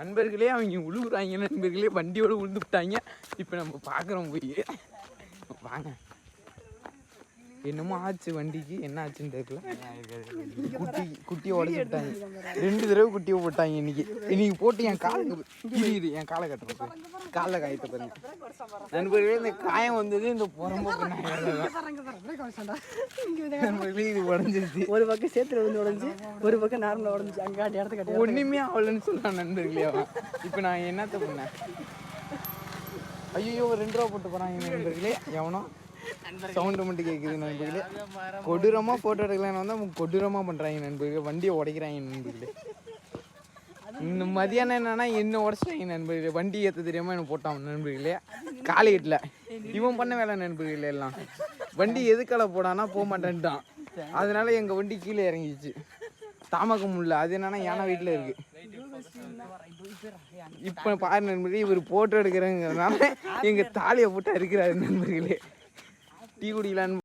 நண்பர்களே அவங்க உழுகுறாங்க, நண்பர்களே வண்டியோட உழுந்து விட்டாங்க. இப்போ நம்ம பார்க்குறோம் போய். வாங்க, என்னமோ ஆச்சு வண்டிக்கு, என்ன ஆச்சுன்னு தெரியல. குட்டியை உடச்சுட்டாங்க, 2 தடவை குட்டியை போட்டாங்க இன்னைக்கு போட்டு என் காலை கட்டுறேன், காலில் காயத்தை பாருங்க நண்பர்களே. இந்த காயம் வந்தது இந்த புறம்போக்கு நண்பர்களே, இது உடஞ்சிருச்சு. ஒரு பக்கம் சேத்துல வந்து உடஞ்சி, ஒரு பக்கம் நார்மலா உடஞ்சி. அங்கே இடத்த கட்டி ஒண்ணுமே ஆகலன்னு சொன்னான் நண்பர்களே அவன். இப்போ நான் என்னத்த பண்ணேன்? ஐயோ 2 ரூபா போட்டு போறாங்க நண்பர்களே. எவனோ சவுண்டு மட்டும் கேட்குது நண்பர்களே. கொடூரமாக ஃபோட்டோ எடுக்கலான்னு வந்தால் கொடூரமாக பண்ணுறாங்க நண்பர்களே. வண்டியை உடைக்கிறாங்க நண்பர்களே. இந்த மதியானம் என்னன்னா என்ன உடச்சிட்டாங்க நண்பர்களே. வண்டி ஏற்ற தெரியாமல் என்ன போட்டான் நண்பர்களே. காலையிட்டில் இவன் பண்ண வேலை நண்பர்களே. எல்லாம் வண்டி எதுக்கால போடானா போக மாட்டேன்ட்டான். அதனால எங்கள் வண்டி கீழே இறங்கிச்சு, தாமக்க முடியல. அது என்னன்னா யானை வீட்டில் இருக்கு. இப்போ பாரு நண்பர்களே, இவர் போட்டோ எடுக்கிறேங்கிறதுனால எங்கள் தாலியை போட்டு அறுக்கிறாரு நண்பர்களே. டீ குடிக்கலான்னு